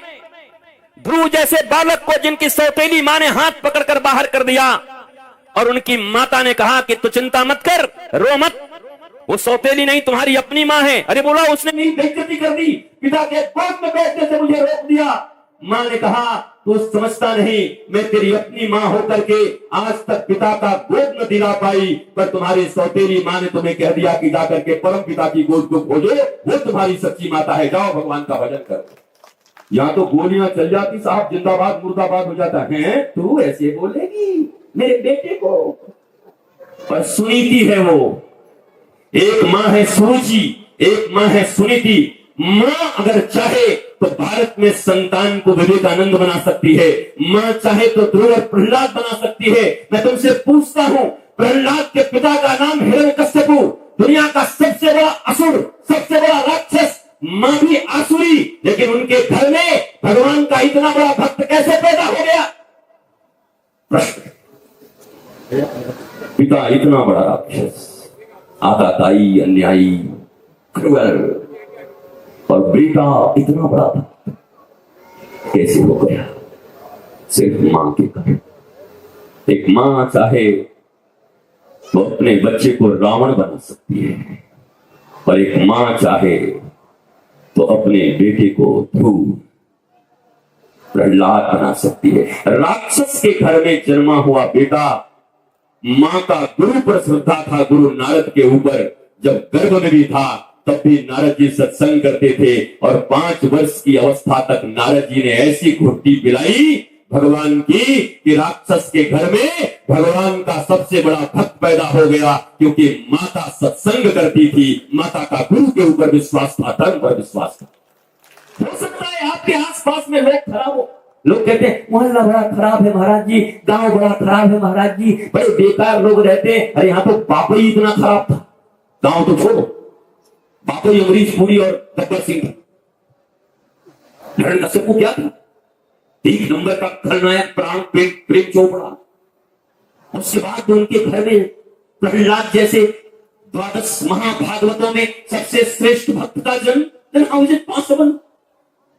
ध्रुव जैसे बालक को जिनकी सौतेली मां ने हाथ पकड़कर बाहर कर दिया और उनकी माता ने कहा कि तू चिंता मत कर, रो मत, वो सौतेली नहीं तुम्हारी अपनी मां है। अरे बोला, उसने मेरी बेइज्जती कर दी, पिता के गोद में बैठने से मुझे रोक दिया। मां ने कहा, तू समझता नहीं, मैं तेरी अपनी मां होकर के आज तक पिता का गोद न दिला पाई, पर तुम्हारी सौतेली मां ने तुम्हें कह दिया कि जाकर के परम पिता की गोद को खोजो, वो तुम्हारी सच्ची माता है, जाओ भगवान का भजन करो। यहाँ तो गोलियां चल जाती साहब, जिंदाबाद मुर्दाबाद हो जाता है। तू ऐसे बोलेगी मेरे बेटे को? पर सुनीति है वो। एक मां है सुरुचि, एक मां है सुनीति। मां अगर चाहे तो भारत में संतान को विवेकानंद बना सकती है, मां चाहे तो ध्रुव और प्रहलाद बना सकती है। मैं तुमसे पूछता हूं, प्रहलाद के पिता का नाम हिरण्यकश्यपु, दुनिया का सबसे बड़ा असुर, सबसे बड़ा राक्षस, मां भी आसुरी, लेकिन उनके घर में भगवान का इतना बड़ा भक्त कैसे पैदा हो गया? प्रश्न। पिता इतना बड़ा राक्षस, आताताई, अन्यायी, क्रूर, और बेटा इतना बड़ा भक्त कैसे हो गया? सिर्फ मां के कारण। एक मां चाहे तो अपने बच्चे को रावण बना सकती है, और एक मां चाहे तो अपने बेटे को ध्रुव, प्रहलाद बना सकती है। राक्षस के घर में जन्मा हुआ बेटा, मां का गुरु पर श्रद्धा था, गुरु नारद के ऊपर। जब गर्भ में भी था तब भी नारद जी सत्संग करते थे, और 5 वर्ष की अवस्था तक नारद जी ने ऐसी घुट्टी पिलाई भगवान की कि राक्षस के घर में भगवान का सबसे बड़ा भक्त पैदा हो गया, क्योंकि माता सत्संग करती थी, माता का गुरु के ऊपर विश्वास था, धर्म पर विश्वास था। हो सकता है आपके आसपास में लोग खराब हो, लोग कहते हैं मोहल्ला बड़ा खराब है महाराज जी, गांव बड़ा खराब है महाराज जी, बड़े बेकार लोग रहते हैं। अरे यहाँ तो बापा ही इतना खराब था, गांव तो छोड़ो, बापा ही अमरीश पुरी और गब्बर सिंह था। हिरण्यकश्यप क्या था? 1 नंबर का खलनायक, प्राण प्रेम चोपड़ा। उसके बाद उनके घर में प्रहलाद जैसे 12 महाभागवतों में सबसे श्रेष्ठ भक्त का जन्म। How is it possible?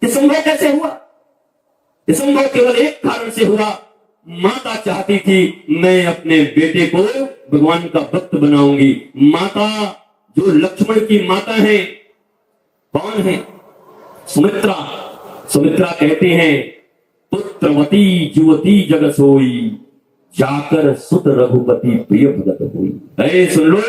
ये संभव कैसे हुआ? ये संभव केवल एक कारण से हुआ, माता चाहती थी मैं अपने बेटे को भगवान का भक्त बनाऊंगी। माता जो लक्ष्मण की माता है, कौन है? सुमित्रा। सुमित्रा कहते हैं पुत्रवती जुवती जग सोई, जाकर सुत रघुपति प्रिय भगत हुई। अरे सुन लो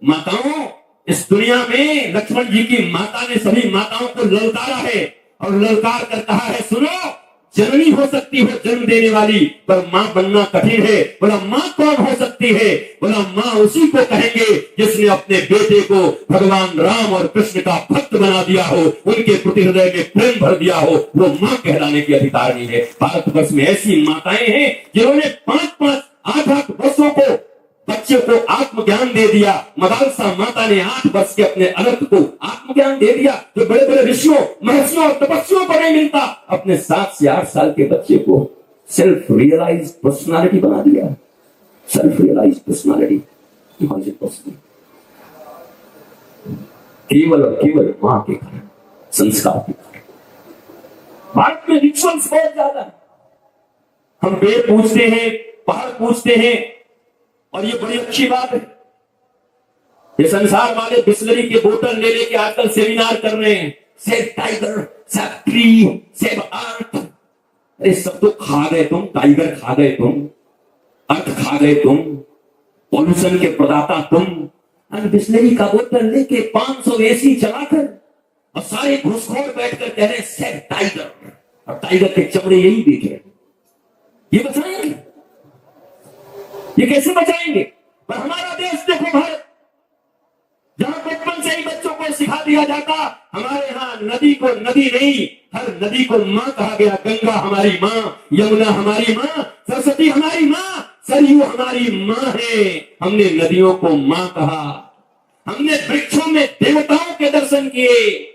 माताओं, इस दुनिया में लक्ष्मण जी की माता ने सभी माताओं को ललकारा है, और ललकार कर कहा है सुनो, जननी हो सकती हो, जन्म देने वाली, पर मां बनना कठिन है। बोला मां कौन हो सकती है? बोला मां उसी को कहेंगे जिसने अपने बेटे को भगवान राम और कृष्ण का भक्त बना दिया हो, उनके प्रति हृदय में प्रेम भर दिया हो, वो मां कहलाने की अधिकारिणी है। भारतवर्ष में ऐसी माताएं हैं जिन्होंने 5-5, 8-8 वर्षों को बच्चे को आत्मज्ञान दे दिया। मदालसा माता ने 8 वर्ष के अपने अनर्थ को आत्मज्ञान दे दिया, जो बड़े बड़े ऋषियों, महर्षियों और तपस्वियों को नहीं मिलता। अपने 7 से 8 साल के बच्चे को सेल्फ रियलाइज पर्सनालिटी बना दिया। सेल्फ रियलाइज पर्सनालिटी कौन सी पर्सनालिटी? केवल और केवल मां के कारण, संस्कार के कारण। भारत में रिचुअल्स बहुत ज्यादा है। हम पेड़ पूजते हैं, पहाड़ पूजते हैं, और ये बड़ी अच्छी बात है। ये संसार वाले बिस्लरी के बोतल ले लेके आजकल सेमिनार कर रहे हैं, save tiger, save tree, save earth. अरे सब तो खा गए तुम, टाइगर खा गए तुम, अर्थ खा गए तुम, पॉल्यूशन के प्रदाता तुम। बिस्लरी का बोतल लेके 500 एसी चलाकर और सारे घुसखोर बैठकर कह रहे हैं सेव टाइगर, और टाइगर के चमड़े यही देख रहे। ये बचाएंगे? ये कैसे बचाएंगे? पर हमारा देश देखो, भारत, जहां बचपन से ही बच्चों को सिखा दिया जाता, हमारे यहाँ नदी को नदी नहीं, हर नदी को मां कहा गया। गंगा हमारी मां, यमुना हमारी मां, सरस्वती हमारी मां, सरयू हमारी मां है। हमने नदियों को मां कहा। हमने वृक्षों में देवताओं के दर्शन किए,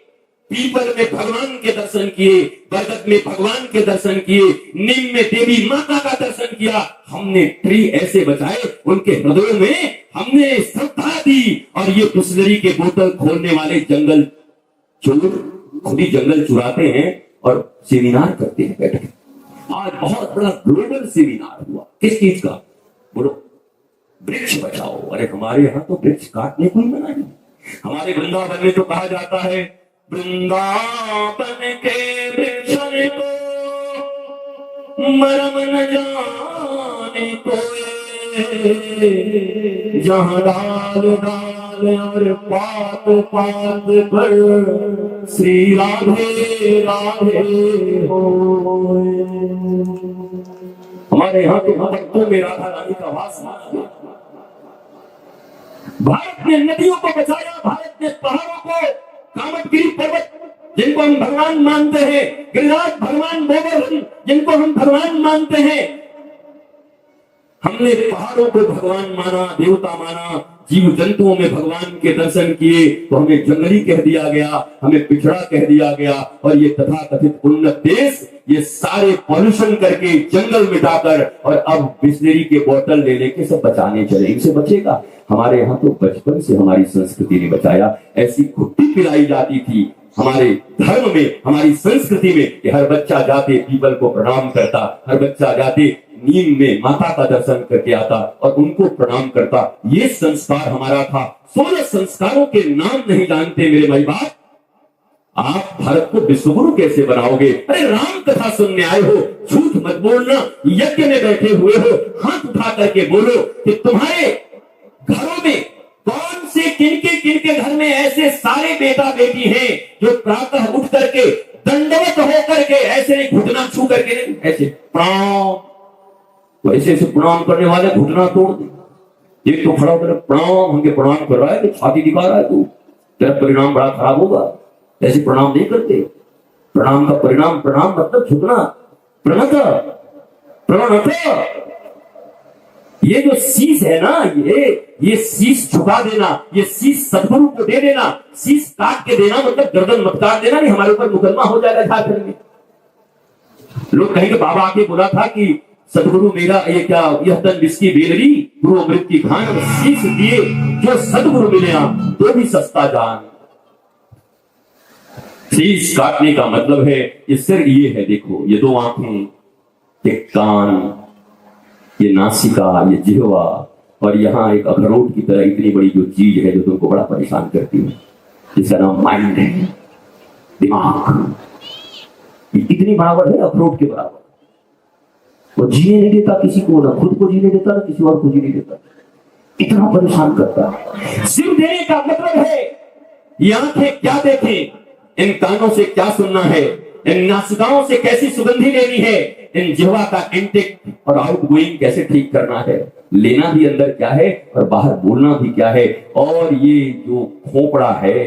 पीपल में भगवान के दर्शन किए, बरगद में भगवान के दर्शन किए, नीम में देवी माता का दर्शन किया। हमने ट्री ऐसे बचाए, उनके हृदयों में हमने श्रद्धा दी। और ये बिस्लरी के बोतल खोलने वाले जंगल चोर खुद ही जंगल चुराते हैं और सेमिनार करते हैं बैठ के। आज बहुत बड़ा ग्लोबल सेमिनार हुआ, किस चीज का? बोलो, वृक्ष बचाओ। अरे हमारे यहाँ तो वृक्ष काटने को ही मना है। हमारे वृंदावन में तो कहा जाता है, वृंदावन के वृक्षों को मरम न जाने कोई, जहाँ डाल डाल और पात पात पर श्री राधे राधे हो। हमारे यहाँ के पत्तों में राधा रानी का वास। भारत ने नदियों को बचाया, भारत ने पहाड़ों को, कामतगिरी पर्वत जिनको हम भगवान मानते हैं, गिरिराज भगवान गोवर्धन जिनको हम भगवान मानते हैं, हमने पहाड़ों को भगवान माना, देवता माना। जीव जंतुओं में भगवान के दर्शन किए तो हमें जंगली कह दिया गया, हमें पिछड़ा कह दिया गया। और ये तथाकथित उन्नत देश ये सारे पॉल्यूशन करके, जंगल मिटाकर, और अब बिस्लरी के बोतल ले लेके सब बचाने चले। इनसे बचेगा? हमारे यहाँ तो बचपन से हमारी संस्कृति ने बचाया। ऐसी खुट्टी पिलाई जाती थी हमारे धर्म में, हमारी संस्कृति में, कि हर बच्चा जाते पीपल को प्रणाम करता, हर बच्चा जाते नीम में माता का दर्शन करके आता और उनको प्रणाम करता। ये संस्कार हमारा था। 16 संस्कारों के नाम नहीं जानते मेरे भाई बाप। आप भारत को विश्वगुरु कैसे बनाओगे? अरे राम कथा सुनने आए हो, झूठ मत बोलना। यज्ञ में बैठे हुए हो, हाथ उठा करके बोलो कि तुम्हारे घरों में कौन से किनके घर में ऐसे सारे बेटा बेटी हैं जो प्रातः उठ करके दंडवत होकर के ऐसे नहीं, घुटना छू करके नहीं, ऐसे प्रणाम, वैसे ऐसे प्रणाम करने वाले घुटना तोड़ दे। एक तो खड़ा होकर प्रणाम, हमके प्रणाम कर रहा है, तो छाती दिखा रहा है, तू तेरा परिणाम बड़ा खराब होगा। ऐसे प्रणाम नहीं करते। प्रणाम का परिणाम, प्रणाम मतलब झुकना, प्रणत प्रणत। ये जो शीश है ना, ये शीश झुका देना, ये शीश सदगुरु को दे देना। शीश काट के देना मतलब गर्दन मत काट देना, नहीं हमारे ऊपर मुकदमा हो जाएगा झारखंड में। लोग कहेंगे बाबा आके बोला था कि सदगुरु मेरा ये क्या, यह तन विस्की बेलरी, गुरु अमृत की खान, शीश दिए जो सदगुरु मिले तो भी सस्ता जान। शीश काटने का मतलब है, ये सिर ये है, देखो ये 2 आंखें, ये कान, ये नासिका, ये जिह्वा, और यहाँ एक अखरोट की तरह इतनी बड़ी जो चीज है जो तुमको बड़ा परेशान करती है, जिसका नाम माइंड है, दिमाग। इतनी बराबर है अखरोट के बराबर। वो जीने नहीं देता किसी को, ना खुद को जीने देता, ना किसी और को जीने देता। इतना परेशान करता है। सिर देने का मतलब है ये आंखें क्या देखें, इन कानों से क्या सुनना है, इन नासिकाओं से कैसी सुगंधी लेनी है, इन जिह्वा का इनटेक और आउटगोइंग कैसे ठीक करना है, लेना भी अंदर क्या है और बाहर बोलना भी क्या है, और ये जो खोपड़ा है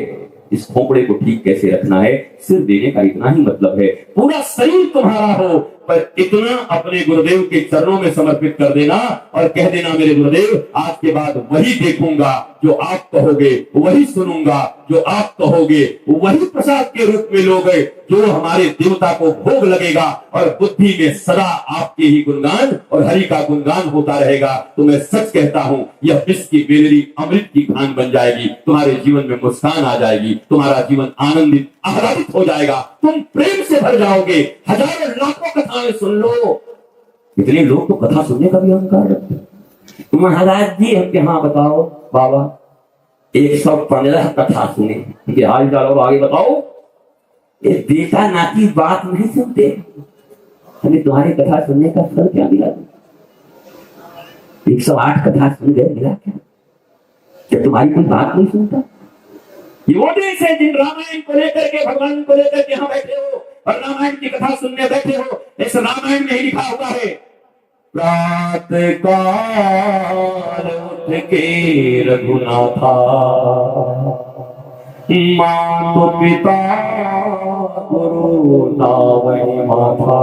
इस खोपड़े को ठीक कैसे रखना है। सिर्फ देने का इतना ही मतलब है, पूरा शरीर तुम्हारा हो पर इतना अपने गुरुदेव के चरणों में समर्पित कर देना और कह देना मेरे गुरुदेव आज के बाद वही देखूंगा जो आप कहोगे, वही सुनूंगा जो आप कहोगे, वही प्रसाद के रूप में लोगे जो हमारे देवता को भोग लगेगा, और बुद्धि में सदा आपके ही गुणगान और हरि का गुणगान होता रहेगा। तो मैं सच कहता हूं यह विष की बेलरी अमृत की खान बन जाएगी, तुम्हारे जीवन में मुस्कान आ जाएगी, तुम्हारा जीवन आनंदित आह्लादित हो जाएगा, तुम प्रेम से भर जाओगे। हजारों लाखों कथाएं सुन लो, इतने लोग तो कथा सुनने का भी अहंकार रखते हैं। महाराज जी हमके हाँ बताओ बाबा 115 कथा सुने, हाल चाल और आगे बताओ। ये बेटा नाती बात नहीं सुनते, हमें तुम्हारी कथा सुनने का फल क्या मिला? 108 कथा सुन गए, मिला क्या तुम्हारी कोई बात नहीं सुनता? ये वो देश है जिन रामायण को लेकर के भगवान को लेकर के यहाँ बैठे हो और रामायण की कथा सुनने बैठे हो। इस रामायण में ही लिखा हुआ है प्रातः काल उठ के रघुनाथा मातो पिता गुरु नावै माथा।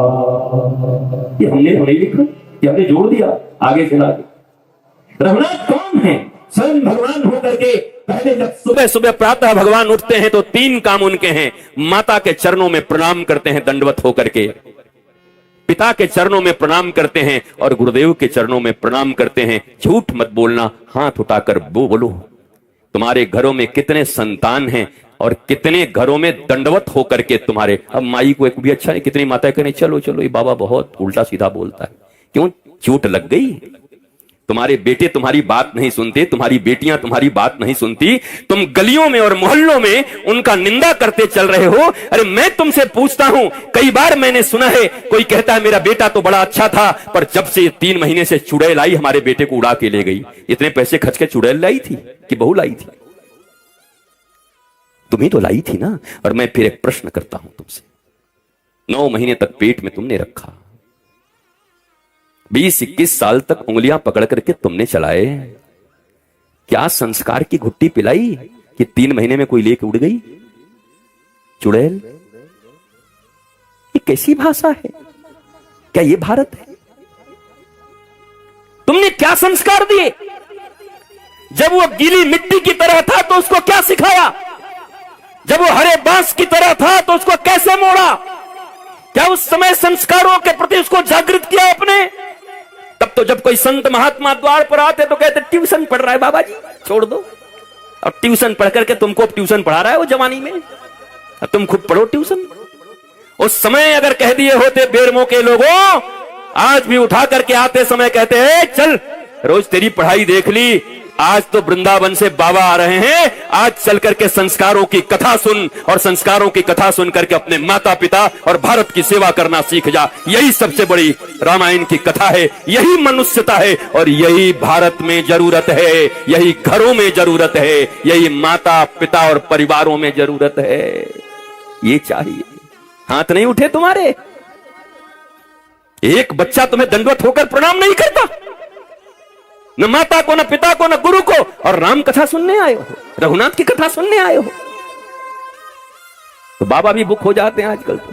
ये हमने नहीं लिखा, ये हमने जोड़ दिया आगे चला के। रघुनाथ कौन है? स्वयं भगवान होकर के पहले जब सुबह सुबह प्रातः भगवान उठते हैं तो 3 काम उनके हैं। माता के चरणों में प्रणाम करते हैं दंडवत होकर के, पिता के चरणों में प्रणाम करते हैं और गुरुदेव के चरणों में प्रणाम करते हैं। झूठ मत बोलना, हाथ उठाकर बोलो। तुम्हारे घरों में कितने संतान हैं और कितने घरों में दंडवत होकर के तुम्हारे। अब माई को एक भी अच्छा नहीं, कितनी माताएं कहने चलो चलो ये बाबा बहुत उल्टा सीधा बोलता है। क्यों? चोट लग गई। तुम्हारे बेटे तुम्हारी बात नहीं सुनते, तुम्हारी बेटियां तुम्हारी बात नहीं सुनती, तुम गलियों में और मोहल्लों में उनका निंदा करते चल रहे हो। अरे मैं तुमसे पूछता हूं, कई बार मैंने सुना है कोई कहता है मेरा बेटा तो बड़ा अच्छा था पर जब से 3 महीने से चुड़ैल आई हमारे बेटे को उड़ा के ले गई। इतने पैसे खर्च के चुड़ैल लाई थी कि बहू लाई थी? तुम्ही तो लाई थी ना। और मैं फिर एक प्रश्न करता हूं तुमसे, 9 महीने तक पेट में तुमने रखा, 20-21 साल तक उंगलियां पकड़ करके तुमने चलाए, क्या संस्कार की घुट्टी पिलाई कि 3 महीने में कोई लेके उड़ गई चुड़ैल? ये कैसी भाषा है? क्या ये भारत है? तुमने क्या संस्कार दिए? जब वो गीली मिट्टी की तरह था तो उसको क्या सिखाया? जब वो हरे बांस की तरह था तो उसको कैसे मोड़ा? क्या उस समय संस्कारों के प्रति उसको जागृत किया अपने? तब तो जब कोई संत महात्मा द्वार पर आते तो कहते ट्यूशन पढ़ रहा है बाबा जी, छोड़ दो। और ट्यूशन पढ़ करके तुमको ट्यूशन पढ़ा रहा है वो जवानी में, अब तुम खुद पढ़ो ट्यूशन। उस समय अगर कह दिए होते बेरमो के लोगों, आज भी उठा करके आते समय कहते हैं चल रोज तेरी पढ़ाई देख ली, आज तो वृंदावन से बाबा आ रहे हैं, आज चल करके संस्कारों की कथा सुन और संस्कारों की कथा सुन करके अपने माता पिता और भारत की सेवा करना सीख जा। यही सबसे बड़ी रामायण की कथा है, यही मनुष्यता है और यही भारत में जरूरत है, यही घरों में जरूरत है, यही माता पिता और परिवारों में जरूरत है। ये चाहिए। हाथ नहीं उठे तुम्हारे, एक बच्चा तुम्हें दंडवत होकर प्रणाम नहीं करता, न माता को, न पिता को, न गुरु को, और राम कथा सुनने आए हो, रघुनाथ की कथा सुनने आए हो। तो बाबा भी बुक हो जाते हैं आजकल। तो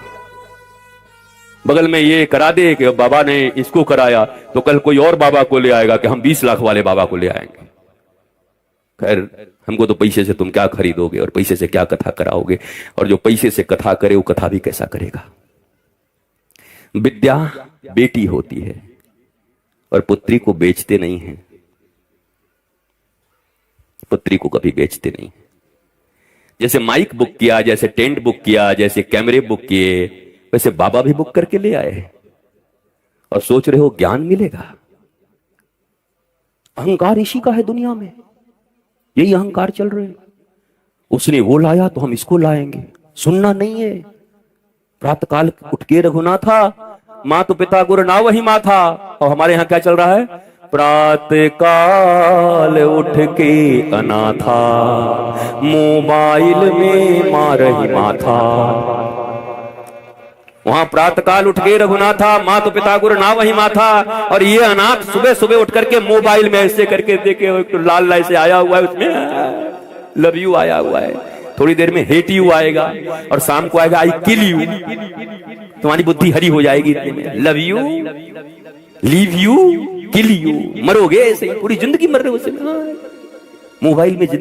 बगल में ये करा दे कि बाबा ने इसको कराया तो कल कोई और बाबा को ले आएगा कि हम 20 लाख वाले बाबा को ले आएंगे। खैर हमको तो पैसे से तुम क्या खरीदोगे और पैसे से क्या कथा कराओगे, और जो पैसे से कथा करे वो कथा भी कैसा करेगा। विद्या बेटी होती है और पुत्री को बेचते नहीं हैं, पुत्री को कभी बेचते नहीं। जैसे माइक बुक किया, जैसे टेंट बुक किया, जैसे कैमरे बुक किए, वैसे बाबा भी बुक करके ले आए और सोच रहे हो ज्ञान मिलेगा। अहंकार इसी का है दुनिया में, यही अहंकार चल रहे हैं। उसने वो लाया तो हम इसको लाएंगे, सुनना नहीं है। प्रातःकाल उठ के रघुनाथा माँ तो पिता गुरु ना वही माँ था, और हमारे यहां क्या चल रहा है? प्रातः काल उठ के अनाथा मोबाइल में माँ रही माथा। वहां प्रातःकाल उठ के रघुनाथा मातु पिता गुरु ना वही माथा, और ये अनाथ सुबह सुबह उठ करके मोबाइल में ऐसे करके देखे एक तो लाल लाल से आया हुआ है, उसमें लव यू आया हुआ है, थोड़ी देर में हेट यू आएगा, और शाम को आएगा आई किल यू। तुम्हारी बुद्धि हरी हो जाएगी इतने में। Love you, leave you, kill you, मरोगे ऐसे ही, पूरी जिंदगी मर रहे हो उससे। मोबाइल में जिंदगी